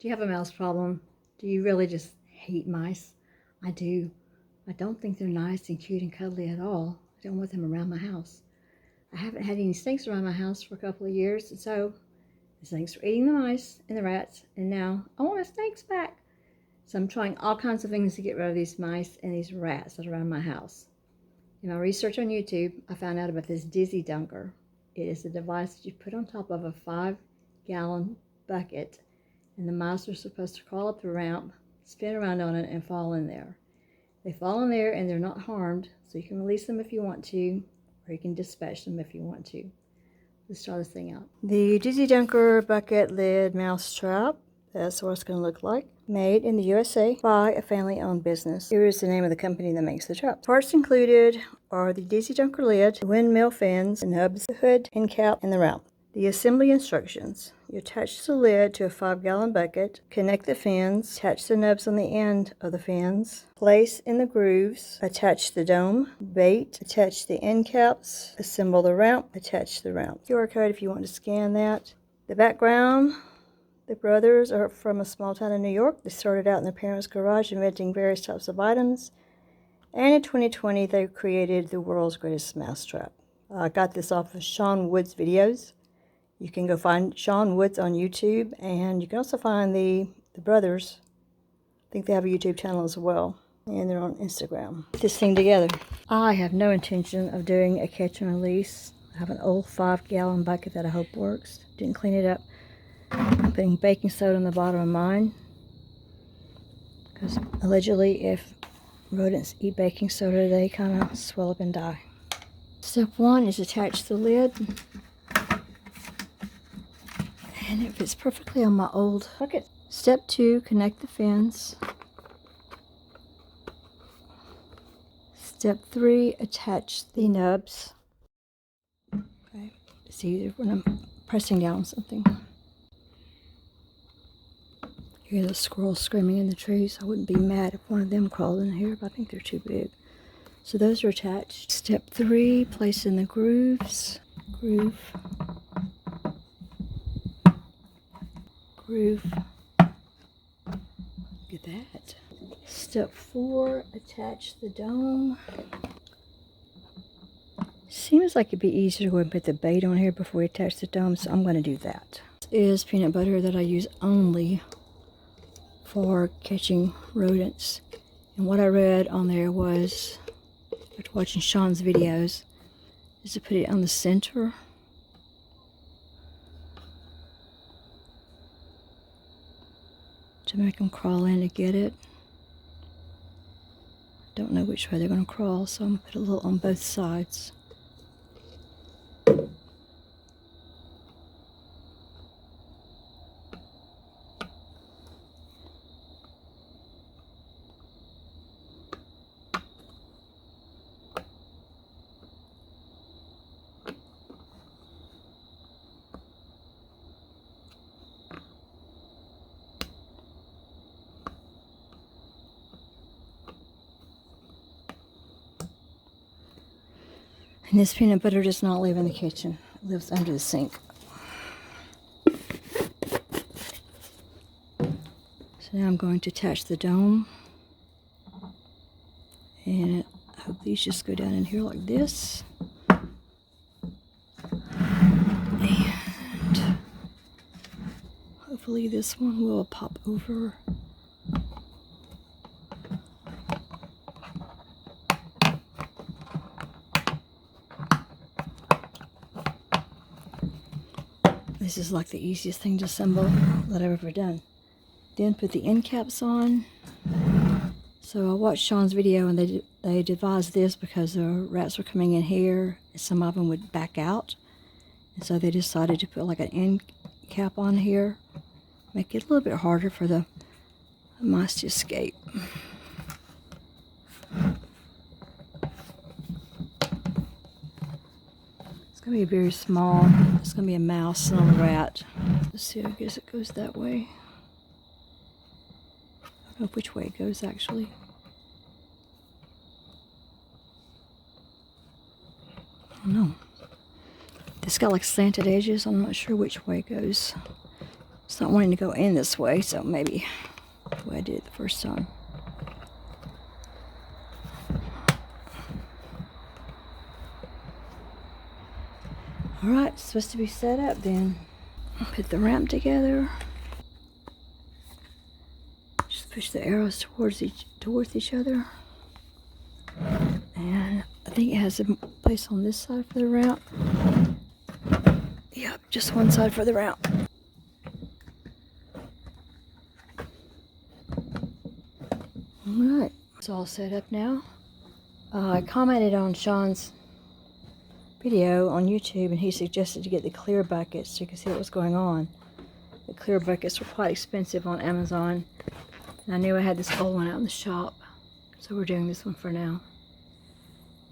Do you have a mouse problem? Do you really just hate mice? I do. I don't think they're nice and cute and cuddly at all. I don't want them around my house. I haven't had any snakes around my house for a couple of years, and so the snakes were eating the mice and the rats, and now I want my snakes back. So I'm trying all kinds of things to get rid of these mice and these rats that are around my house. In my research on YouTube, I found out about this Dizzy Dunker. It is a device that you put on top of a 5-gallon bucket, and the mice are supposed to crawl up the ramp, spin around on it, and fall in there. They fall in there and they're not harmed, so you can release them if you want to, or you can dispatch them if you want to. Let's try this thing out. The Dizzy Dunker bucket lid mouse trap. That's what it's going to look like. Made in the USA by a family-owned business. Here is the name of the company that makes the trap. Parts included are the Dizzy Dunker lid, the windmill fins, the nubs, the hood, end cap, and the ramp. The assembly instructions. You attach the lid to a 5-gallon bucket, connect the fins, attach the nubs on the end of the fins, place in the grooves, attach the dome, bait, attach the end caps, assemble the ramp, attach the ramp. QR code if you want to scan that. The background. The brothers are from a small town in New York. They started out in their parents' garage inventing various types of items. And in 2020, they created the world's greatest mousetrap. I got this off of Sean Wood's videos. You can go find Sean Woods on YouTube, and you can also find the brothers. I think they have a YouTube channel as well, and they're on Instagram. Put this thing together. I have no intention of doing a catch and release. I have an old 5-gallon bucket that I hope works. Didn't clean it up. I'm putting baking soda on the bottom of mine, because allegedly if rodents eat baking soda, they kind of swell up and die. Step 1 is attach the lid. And it fits perfectly on my old bucket. Step 2, connect the fins. Step 3, attach the nubs. Okay, it's easier when I'm pressing down on something. Hear the squirrels screaming in the trees. I wouldn't be mad if one of them crawled in here, but I think they're too big. So those are attached. Step 3, place in the grooves. Groove. Groove. Look at that. Step 4, attach the dome. Seems like it'd be easier to go and put the bait on here before we attach the dome, so I'm going to do that. This is peanut butter that I use only for catching rodents. And what I read on there was, after watching Sean's videos, is to put it on the center. To make them crawl in to get it. Don't know which way they're going to crawl, so I'm going to put a little on both sides. And this peanut butter does not live in the kitchen. It lives under the sink. So now I'm going to attach the dome. And I hope these just go down in here like this. And hopefully this one will pop over. This is like the easiest thing to assemble that I've ever done. Then put the end caps on. So I watched Sean's video, and they devised this because the rats were coming in here and some of them would back out. And so they decided to put like an end cap on here. Make it a little bit harder for the mice to escape. It's going to be very small. It's going to be a mouse and a rat. Let's see, I guess it goes that way. I don't know which way it goes actually. I don't know. It's got like slanted edges. I'm not sure which way it goes. It's not wanting to go in this way, so maybe the way I did it the first time. Alright, it's supposed to be set up then. I'll put the ramp together. Just push the arrows towards each other. And I think it has a place on this side for the ramp. Yep, just one side for the ramp. Alright, it's all set up now. I commented on Sean's video on YouTube, and he suggested to get the clear buckets so you can see what was going on. The clear buckets were quite expensive on Amazon, and I knew I had this old one out in the shop, so we're doing this one for now.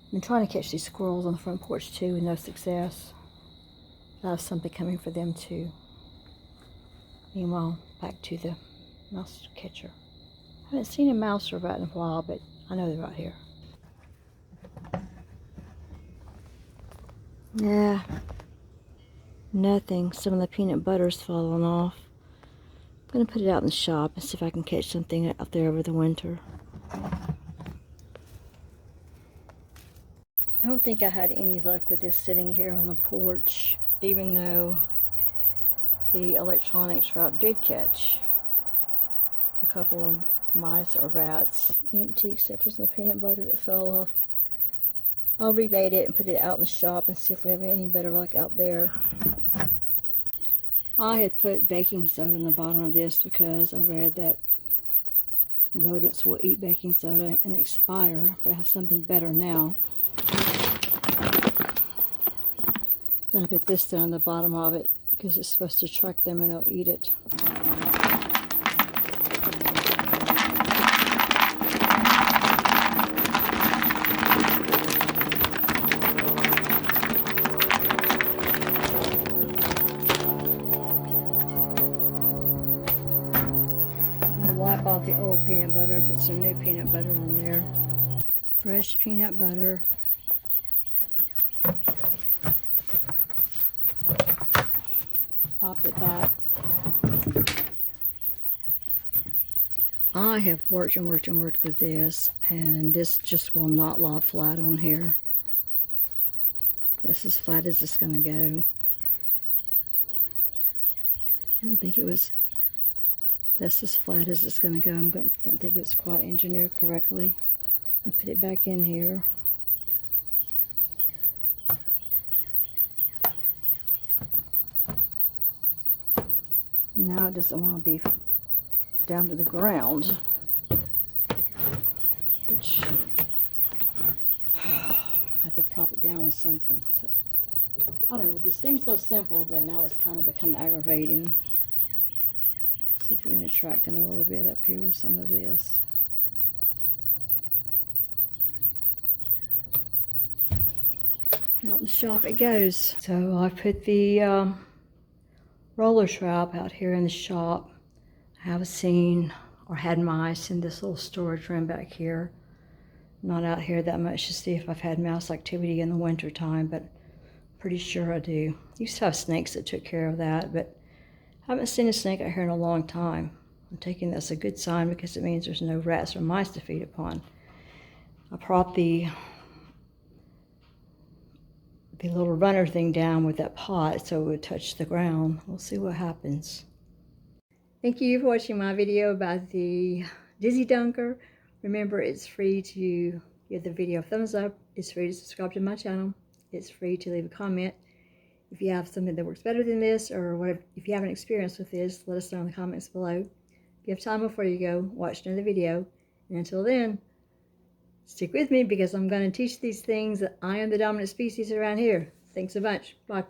I've been trying to catch these squirrels on the front porch too with no success. I have something coming for them too. Meanwhile, back to the mouse catcher. I haven't seen a mouse or a rat in a while, but I know they're right here. Yeah, nothing. Some of the peanut butter's fallen off. I'm going to put it out in the shop and see if I can catch something out there over the winter. I don't think I had any luck with this sitting here on the porch, even though the electronics route did catch a couple of mice or rats. Empty except for some peanut butter that fell off. I'll rebait it and put it out in the shop and see if we have any better luck out there. I had put baking soda in the bottom of this because I read that rodents will eat baking soda and expire, but I have something better now. Then I put this down the bottom of it because it's supposed to attract them and they'll eat it. Wipe off the old peanut butter and put some new peanut butter on there. Fresh peanut butter. Pop it back. I have worked and worked and worked with this, and this just will not lie flat on here. That's as flat as it's going to go. I don't think it was... That's as flat as it's going to go. I don't think it's quite engineered correctly. And put it back in here. Now it doesn't want to be down to the ground, which I have to prop it down with something. So, I don't know. This seems so simple, but now it's kind of become aggravating. See if we can attract them a little bit up here with some of this. Out in the shop it goes. So I put the roller trap out here in the shop. I haven't seen or had mice in this little storage room back here. Not out here that much to see if I've had mouse activity in the winter time, but pretty sure I do. Used to have snakes that took care of that, but I haven't seen a snake out here in a long time. I'm taking that as a good sign because it means there's no rats or mice to feed upon. I propped the little runner thing down with that pot so it would touch the ground. We'll see what happens. Thank you for watching my video about the Dizzy Dunker. Remember, it's free to give the video a thumbs up. It's free to subscribe to my channel. It's free to leave a comment. If you have something that works better than this, or what, if you have an experience with this, let us know in the comments below. If you have time before you go, watch another video. And until then, stick with me because I'm going to teach these things that I am the dominant species around here. Thanks a bunch. Bye.